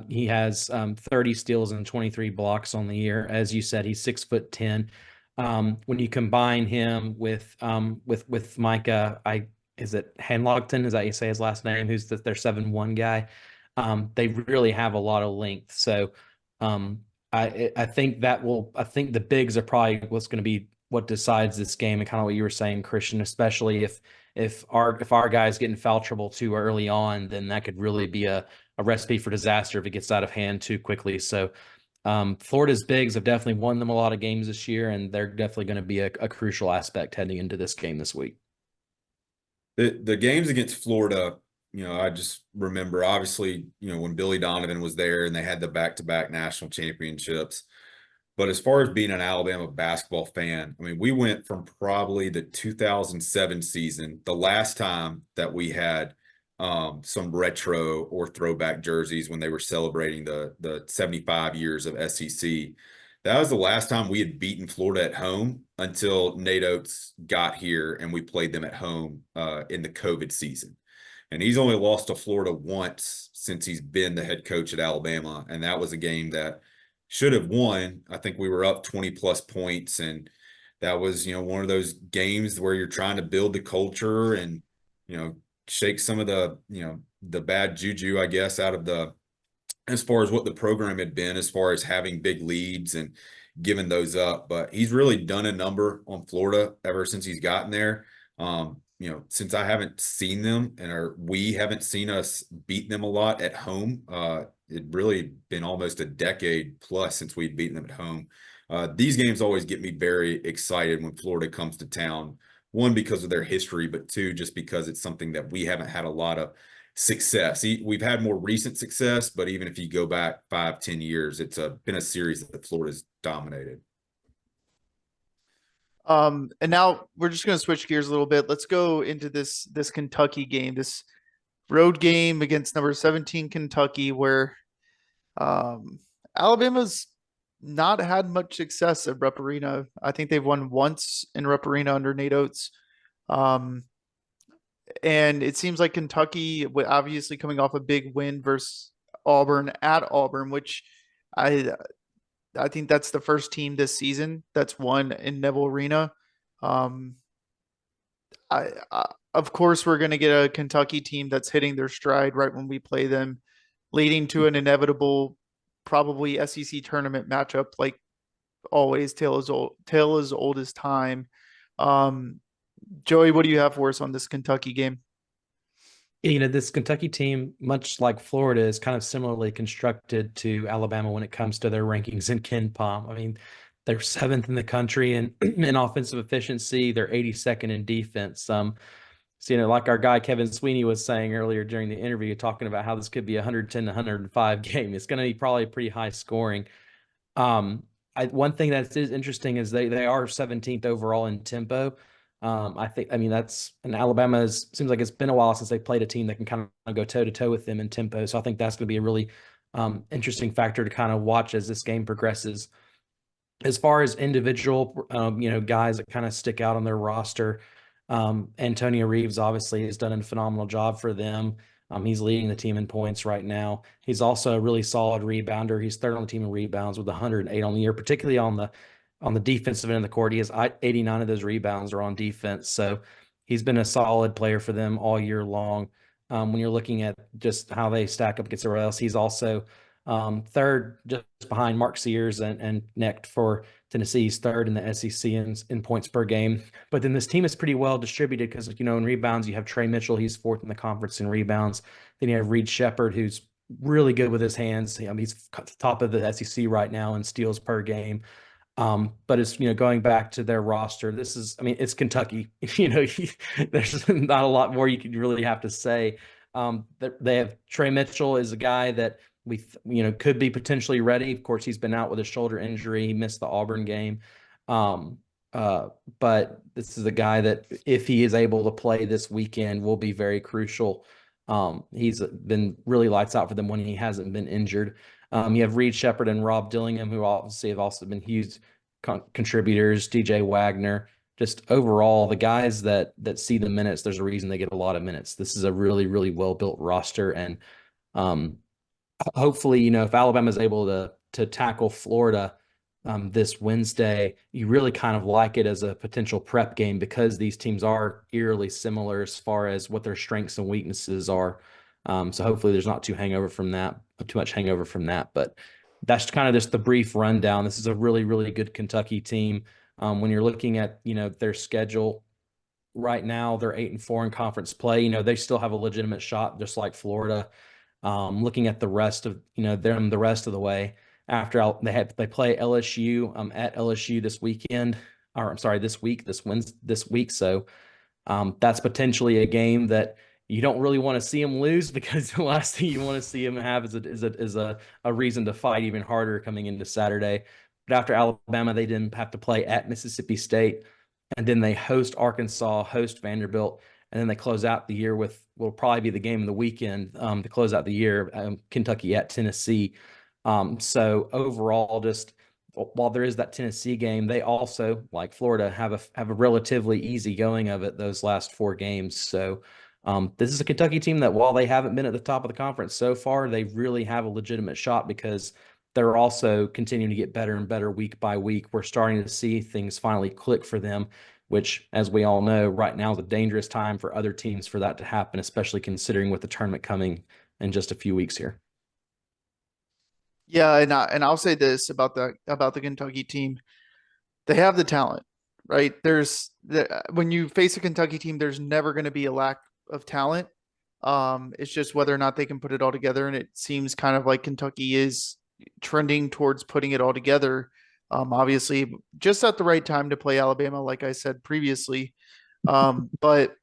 He has 30 steals and 23 blocks on the year. As you said, he's 6'10". When you combine him with Micah, is it Hanlogton? Is that how you say his last name? Who's their 7'1" guy? They really have a lot of length. So I think the bigs are probably what's going to be what decides this game, and kind of what you were saying, Christian, especially if our guys get in foul trouble too early on, then that could really be a recipe for disaster if it gets out of hand too quickly. So Florida's bigs have definitely won them a lot of games this year, and they're definitely going to be a crucial aspect heading into this game this week. The games against Florida, I just remember, obviously, when Billy Donovan was there and they had the back-to-back national championships. But as far as being an Alabama basketball fan, I mean, we went from probably the 2007 season, the last time that we had some retro or throwback jerseys when they were celebrating the 75 years of SEC. That was the last time we had beaten Florida at home until Nate Oates got here and we played them at home in the COVID season. And he's only lost to Florida once since he's been the head coach at Alabama. And that was a game that should have won. I think we were up 20 plus points. And that was, one of those games where you're trying to build the culture and, shake some of the, the bad juju, I guess, out of as far as what the program had been, as far as having big leads and giving those up. But he's really done a number on Florida ever since he's gotten there. Since I haven't seen them we haven't seen us beat them a lot at home. It really been almost a decade plus since we'd beaten them at home. These games always get me very excited when Florida comes to town. One, because of their history, but two, just because it's something that we haven't had a lot of success. We've had more recent success, but even if you go back 5-10 years, it's been a series that Florida's dominated. And now we're just going to switch gears a little bit. Let's go into this Kentucky game, this road game against number 17 Kentucky, where Alabama's not had much success at Rupp Arena. I think they've won once in Rupp Arena under Nate Oates. And it seems like Kentucky, obviously coming off a big win versus Auburn at Auburn, which I think that's the first team this season that's won in Neville Arena. Of course, we're going to get a Kentucky team that's hitting their stride right when we play them, leading to an inevitable, probably SEC tournament matchup, like always. Tale as old as time. Joey, what do you have for us on this Kentucky game? This Kentucky team, much like Florida, is kind of similarly constructed to Alabama when it comes to their rankings in KenPom. I mean, they're 7th in the country in offensive efficiency. They're 82nd in defense. So, like our guy Kevin Sweeney was saying earlier during the interview, talking about how this could be a 110 to 105 game. It's going to be probably pretty high scoring. One thing that is interesting is they are 17th overall in tempo. That's and Alabama seems like it's been a while since they played a team that can kind of go toe to toe with them in tempo. So I think that's going to be a really interesting factor to kind of watch as this game progresses. As far as individual, guys that kind of stick out on their roster, Antonio Reeves obviously has done a phenomenal job for them. He's leading the team in points right now. He's also a really solid rebounder. He's third on the team in rebounds with 108 on the year, particularly on the defensive end of the court. He has 89 of those rebounds are on defense. So he's been a solid player for them all year long. When you're looking at just how they stack up against everyone else, he's also third just behind Mark Sears and next for Tennessee. He's third in the SEC in points per game. But then this team is pretty well distributed because, in rebounds, you have Trey Mitchell. He's 4th in the conference in rebounds. Then you have Reed Shepherd, who's really good with his hands. He's top of the SEC right now in steals per game. But it's, going back to their roster, it's Kentucky, there's not a lot more you could really have to say. They have Trey Mitchell is a guy that we, could be potentially ready. Of course, he's been out with a shoulder injury. He missed the Auburn game. But this is a guy that, if he is able to play this weekend, will be very crucial. He's been really lights out for them when he hasn't been injured. You have Reed Shepard and Rob Dillingham, who obviously have also been huge contributors. DJ Wagner, just overall the guys that see the minutes. There's a reason they get a lot of minutes. This is a really, really well built roster, and hopefully, if Alabama is able to tackle Florida this Wednesday, you really kind of like it as a potential prep game, because these teams are eerily similar as far as what their strengths and weaknesses are. So hopefully there's not too much hangover from that. But that's kind of just the brief rundown. This is a really, really good Kentucky team. When you're looking at, their schedule right now, they're 8-4 in conference play. They still have a legitimate shot, just like Florida. Looking at the rest of, them the rest of the way, after they play LSU at LSU this weekend, or I'm sorry, this week. So that's potentially a game that you don't really want to see them lose, because the last thing you want to see them have is a reason to fight even harder coming into Saturday. But after Alabama, they didn't have to play at Mississippi State, and then they host Arkansas, host Vanderbilt, and then they close out the year with will probably be the game of the weekend to close out the year, Kentucky at Tennessee. So overall, just while there is that Tennessee game, they also, like Florida, have a relatively easy going of it those last 4 games. So this is a Kentucky team that, while they haven't been at the top of the conference so far, they really have a legitimate shot, because they're also continuing to get better and better week by week. We're starting to see things finally click for them, which, as we all know, right now is a dangerous time for other teams for that to happen, especially considering with the tournament coming in just a few weeks here. Yeah, and I'll say this about the Kentucky team. They have the talent, right? When you face a Kentucky team, there's never going to be a lack of talent. It's just whether or not they can put it all together, and it seems kind of like Kentucky is trending towards putting it all together. Obviously, just at the right time to play Alabama, like I said previously. But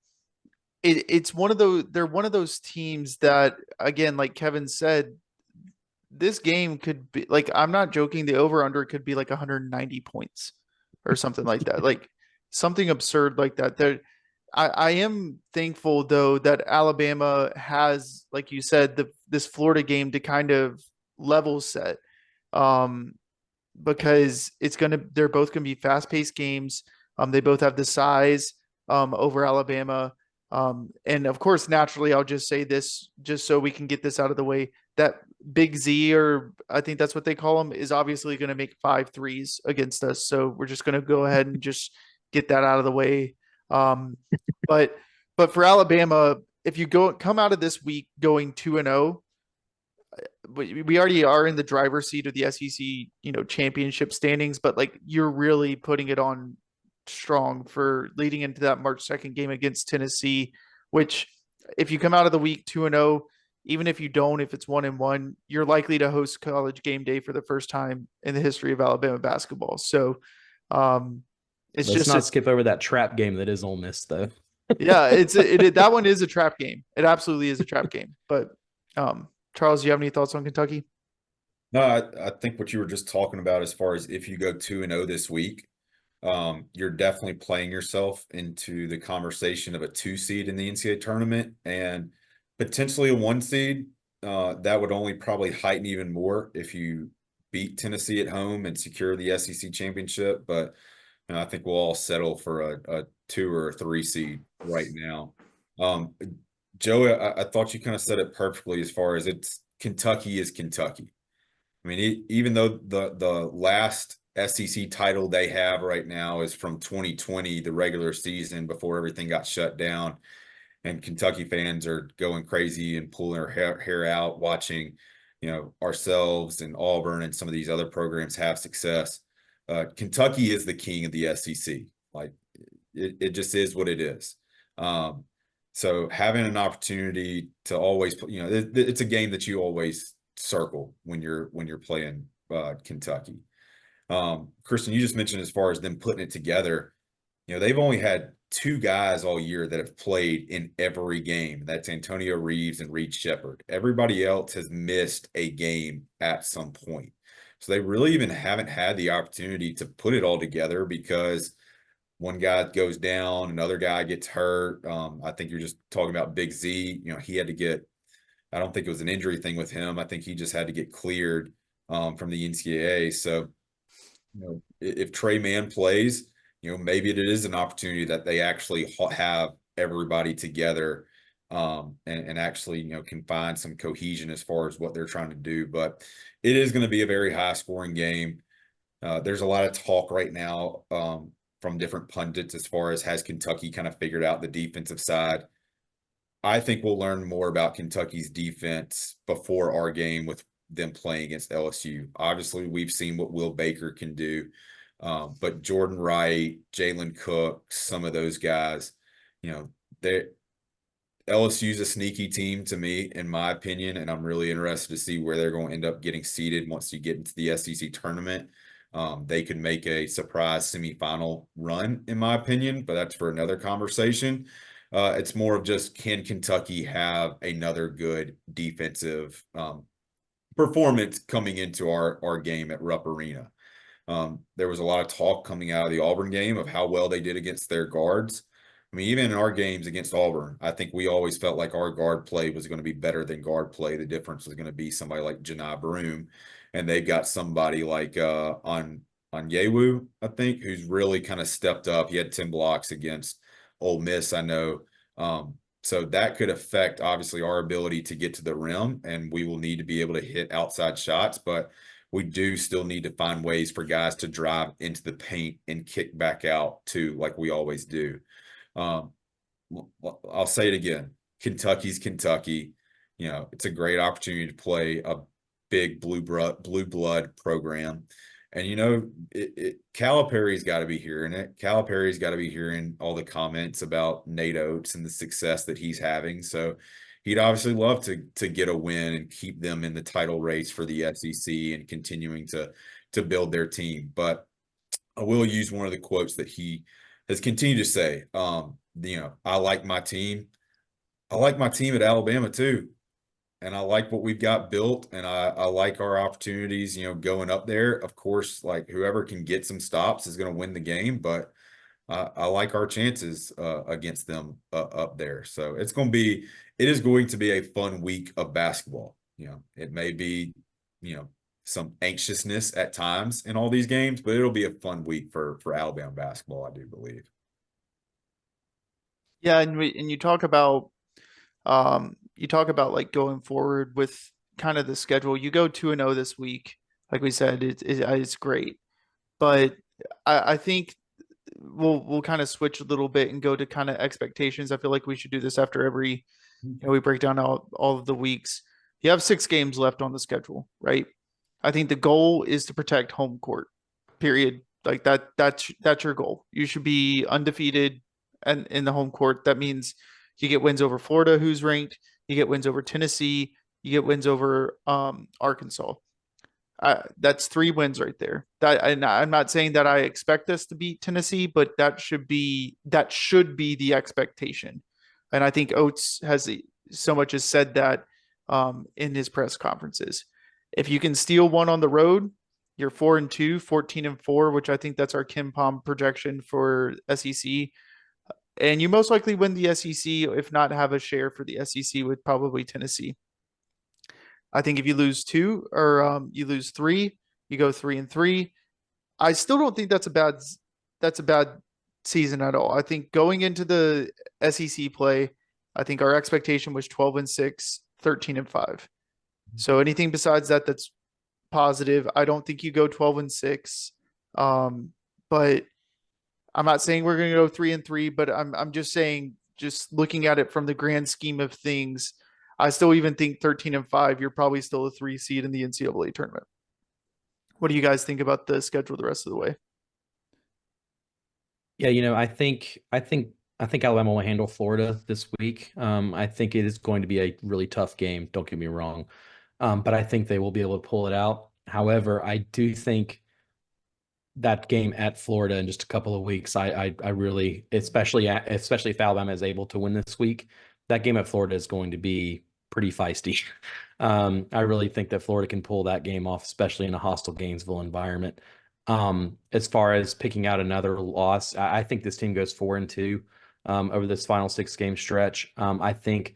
it's one of those. They're one of those teams that, again, like Kevin said, this game could be like, I'm not joking, the over under could be like 190 points or something like that. Like something absurd like that. I am thankful though that Alabama has, like you said, this Florida game to kind of level set. Because they're both gonna be fast paced games. They both have the size over Alabama. And of course, naturally, I'll just say this just so we can get this out of the way. That Big Z, or I think that's what they call him, is obviously going to make 5 threes against us. So we're just going to go ahead and just get that out of the way. But for Alabama, if you come out of this week going 2-0, we already are in the driver's seat of the SEC, championship standings, but like you're really putting it on strong for leading into that March 2nd game against Tennessee, which if you come out of the week 2-0, even if you don't, if it's 1-1, you're likely to host College game day for the first time in the history of Alabama basketball. So Let's not skip over that trap game that is Ole Miss, though. Yeah, that one is a trap game. It absolutely is a trap game. But Charles, do you have any thoughts on Kentucky? No, I think what you were just talking about, as far as if you go 2-0 this week, you're definitely playing yourself into the conversation of a 2 seed in the NCAA tournament, and potentially a 1 seed. That would only probably heighten even more if you beat Tennessee at home and secure the SEC championship. But I think we'll all settle for a 2 or a 3 seed right now. Joey, I thought you kind of said it perfectly, as far as Kentucky is Kentucky. I mean, even though the last SEC title they have right now is from 2020, the regular season before everything got shut down, and Kentucky fans are going crazy and pulling their hair out watching, ourselves and Auburn and some of these other programs have success. Kentucky is the king of the SEC. Like it just is what it is. So having an opportunity to always, it's a game that you always circle when you're playing Kentucky. Kristen, you just mentioned, as far as them putting it together, they've only had 2 guys all year that have played in every game. That's Antonio Reeves and Reed Shepard. Everybody else has missed a game at some point. So they really even haven't had the opportunity to put it all together, because one guy goes down, another guy gets hurt. I think you're just talking about Big Z. He had to get, I don't think it was an injury thing with him. I think he just had to get cleared from the NCAA. So, if Trey Mann plays, maybe it is an opportunity that they actually have everybody together and actually, can find some cohesion as far as what they're trying to do. But it is going to be a very high scoring game. There's a lot of talk right now from different pundits as far as has Kentucky kind of figured out the defensive side. I think we'll learn more about Kentucky's defense before our game with them playing against LSU. Obviously, we've seen what Will Baker can do, but Jordan Wright, Jalen Cook, some of those guys, they LSU's a sneaky team to me, in my opinion, and I'm really interested to see where they're going to end up getting seated once you get into the SEC tournament. They could make a surprise semifinal run, in my opinion, but that's for another conversation. It's more of just, can Kentucky have another good defensive performance coming into our game at Rupp Arena? There was a lot of talk coming out of the Auburn game of how well they did against their guards. I mean, even in our games against Auburn, I think we always felt like our guard play was going to be better than guard play. The difference was going to be somebody like Janai Broom, and they've got somebody like on Yewu, I think, who's really kind of stepped up. He had 10 blocks against Ole Miss, I know. So that could affect, obviously, our ability to get to the rim, and we will need to be able to hit outside shots, but we do still need to find ways for guys to drive into the paint and kick back out too, like we always do. I'll say it again. Kentucky's Kentucky. It's a great opportunity to play a big blue blood program. And, Calipari's got to be hearing it. Calipari's got to be hearing all the comments about Nate Oates and the success that he's having. So he'd obviously love to get a win and keep them in the title race for the SEC and continuing to build their team. But I will use one of the quotes that he has continued to say. I like my team. I like my team at Alabama too. And I like what we've got built, and I like our opportunities, going up there. Of course, like, whoever can get some stops is going to win the game, but I like our chances against them up there. So it is going to be a fun week of basketball. It may be, some anxiousness at times in all these games, but it'll be a fun week for Alabama basketball, I do believe. Yeah, and you talk about like going forward with kind of the schedule. You go 2-0 this week, like we said, it's great, but I think we'll kind of switch a little bit and go to kind of expectations. I feel like we should do this after every, we break down all of the weeks. You have 6 games left on the schedule, right? I think the goal is to protect home court, period. Like that's your goal. You should be undefeated and in the home court. That means you get wins over Florida, who's ranked. You get wins over Tennessee. You get wins over Arkansas. That's 3 wins right there. I'm not saying that I expect us to beat Tennessee, but that should be the expectation. And I think Oates has so much as said that in his press conferences. If you can steal one on the road, you're 4-2, 14-4, which I think that's our KenPom projection for SEC. And you most likely win the SEC, if not have a share for the SEC with probably Tennessee. I think if you lose 2 or you lose 3, you go 3-3. I still don't think that's a bad season at all. I think going into the SEC play, I think our expectation was 12-6, 13-5. So anything besides that, that's positive. I don't think you go 12-6. But I'm not saying we're going to go 3-3, but I'm just saying, just looking at it from the grand scheme of things, I still even think 13-5, you're probably still a 3 seed in the NCAA tournament. What do you guys think about the schedule the rest of the way? Yeah, I think Alabama will handle Florida this week. I think it is going to be a really tough game. Don't get me wrong. But I think they will be able to pull it out. However, I do think that game at Florida in just a couple of weeks, I really, especially if Alabama is able to win this week, that game at Florida is going to be pretty feisty. I really think that Florida can pull that game off, especially in a hostile Gainesville environment. As far as picking out another loss, I think this team goes 4-2 over this final 6 game stretch. I think,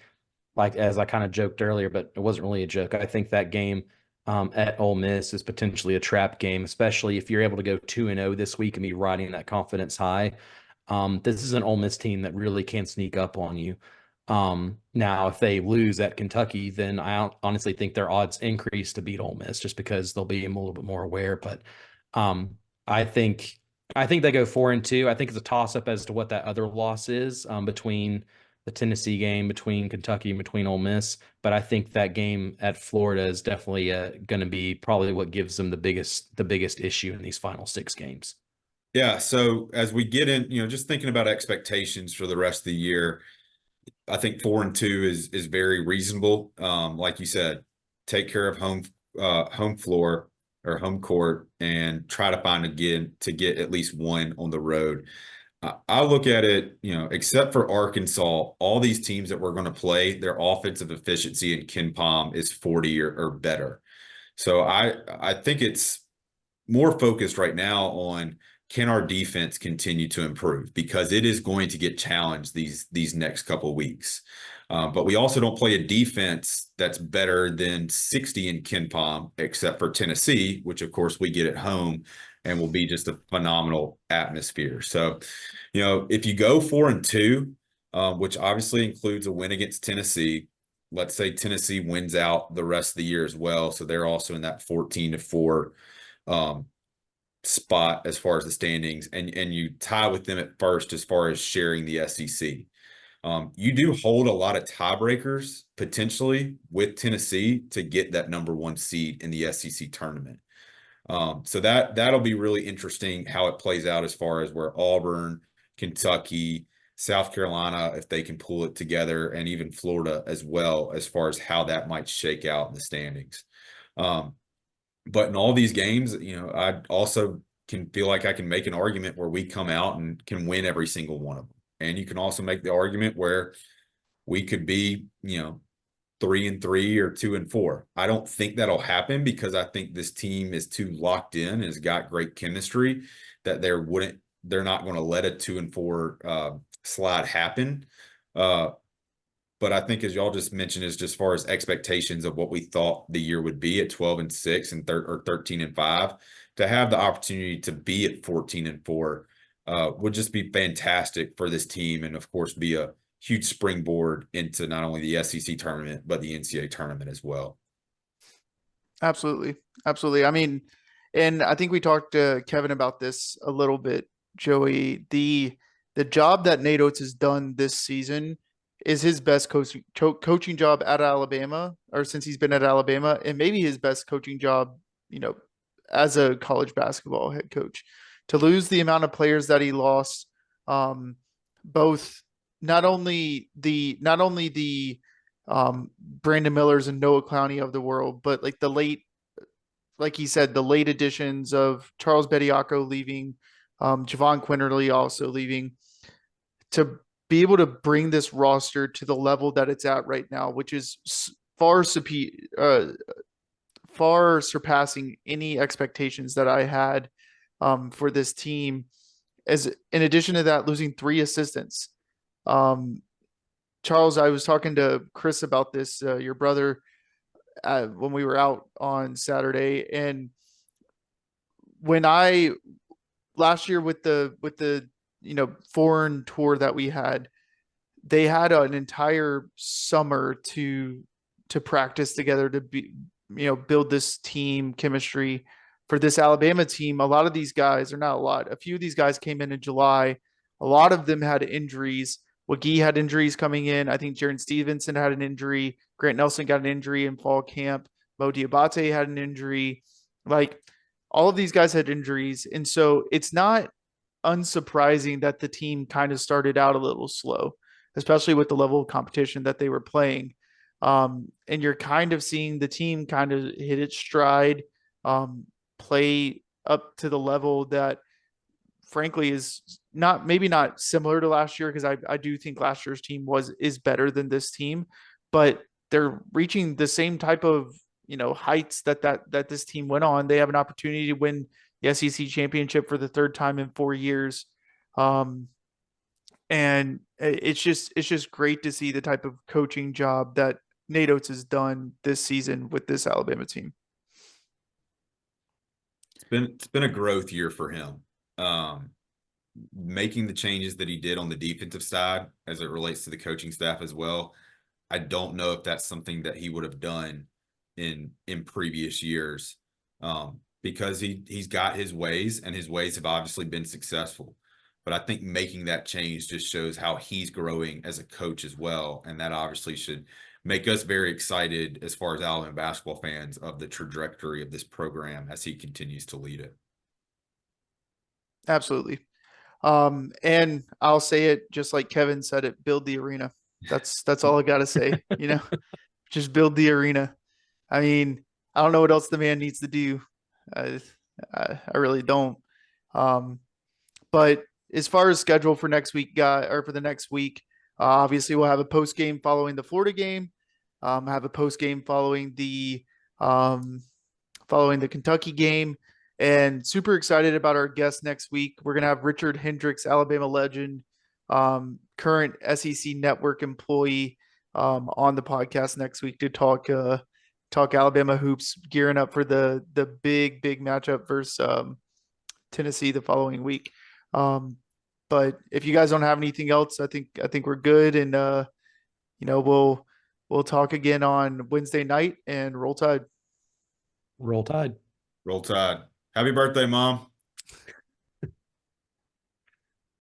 like as I kind of joked earlier, but it wasn't really a joke. I think that game at Ole Miss is potentially a trap game, especially if you're able to go 2-0 this week and be riding that confidence high. This is an Ole Miss team that really can sneak up on you. Now, if they lose at Kentucky, then I honestly think their odds increase to beat Ole Miss just because they'll be a little bit more aware. But um, I think they go 4-2. I think it's a toss up as to what that other loss is between the Tennessee game, between Kentucky, and between Ole Miss. But I think that game at Florida is definitely going to be probably what gives them the biggest issue in these final 6 games. Yeah. So as we get in, just thinking about expectations for the rest of the year, I think 4-2 is very reasonable. Like you said, take care of home floor or home court and try to find again to get at least one on the road. I look at it, except for Arkansas, all these teams that we're going to play, their offensive efficiency in KenPom is 40 or better. So I think it's more focused right now on, can our defense continue to improve, because it is going to get challenged these next couple of weeks. But we also don't play a defense that's better than 60 in KenPom, except for Tennessee, which of course we get at home and will be just a phenomenal atmosphere. So, if you go 4-2, which obviously includes a win against Tennessee, let's say Tennessee wins out the rest of the year as well, so they're also in that 14-4 spot as far as the standings, and you tie with them at first as far as sharing the SEC. You do hold a lot of tiebreakers potentially with Tennessee to get that #1 seed in the SEC tournament. So that'll be really interesting how it plays out as far as where Auburn, Kentucky, South Carolina, if they can pull it together, and even Florida as well, as far as how that might shake out in the standings. But in all these games, I also can feel like I can make an argument where we come out and can win every single one of them. And you can also make the argument where we could be, 3-3 or 2-4. I don't think that'll happen, because I think this team is too locked in and has got great chemistry that they're not going to let a 2-4 slide happen. But I think, as y'all just mentioned, is just as far as expectations of what we thought the year would be at 12-6 or 13-5, to have the opportunity to be at 14-4 would just be fantastic for this team, and of course be a huge springboard into not only the SEC tournament but the NCAA tournament as well. Absolutely. Absolutely. I mean, and I think we talked to Kevin about this a little bit, Joey. The job that Nate Oates has done this season is his best coaching job at Alabama, or since he's been at Alabama, and maybe his best coaching job, as a college basketball head coach. To lose the amount of players that he lost, both not only the Brandon Millers and Noah Clowney of the world, but like he said, the late additions of Charles Bediako leaving, Javon Quinterly also leaving, to be able to bring this roster to the level that it's at right now, which is far surpassing any expectations that I had for this team. As in addition to that, losing 3 assistants. Charles, I was talking to Chris about this, your brother, when we were out on Saturday, and when last year with the foreign tour that we had, they had an entire summer to practice together, to be build this team chemistry. For this Alabama team, a lot of these guys, or not a lot, a few of these guys came in July. A lot of them had injuries. Wagee had injuries coming in. I think Jaron Stevenson had an injury. Grant Nelson got an injury in fall camp. Mo Diabate had an injury. Like, all of these guys had injuries. And so it's not unsurprising that the team kind of started out a little slow, especially with the level of competition that they were playing. And you're kind of seeing the team kind of hit its stride, play up to the level that frankly is maybe not similar to last year, because I do think last year's team is better than this team, but they're reaching the same type of heights that this team went on. They have an opportunity to win the SEC championship for the third time in 4 years. And it's just great to see the type of coaching job that Nate Oates has done this season with this Alabama team. It's been a growth year for him. Making the changes that he did on the defensive side as it relates to the coaching staff as well. I don't know if that's something that he would have done in previous years, because he's got his ways, and his ways have obviously been successful. But I think making that change just shows how he's growing as a coach as well, and that obviously should make us very excited as far as Alabama basketball fans of the trajectory of this program as he continues to lead it. Absolutely. And I'll say it just like Kevin said it, build the arena. That's all I got to say, just build the arena. I mean, I don't know what else the man needs to do. I really don't. But as far as schedule for next week, for the next week, obviously we'll have a post game following the Florida game. Have a post game following the Kentucky game, and super excited about our guest next week. We're gonna have Richard Hendricks, Alabama legend, current SEC network employee, on the podcast next week to talk Alabama hoops, gearing up for the big matchup versus Tennessee the following week. But if you guys don't have anything else, I think we're good, and we'll talk again on Wednesday night, and roll tide. Roll Tide. Roll Tide. Happy birthday, Mom.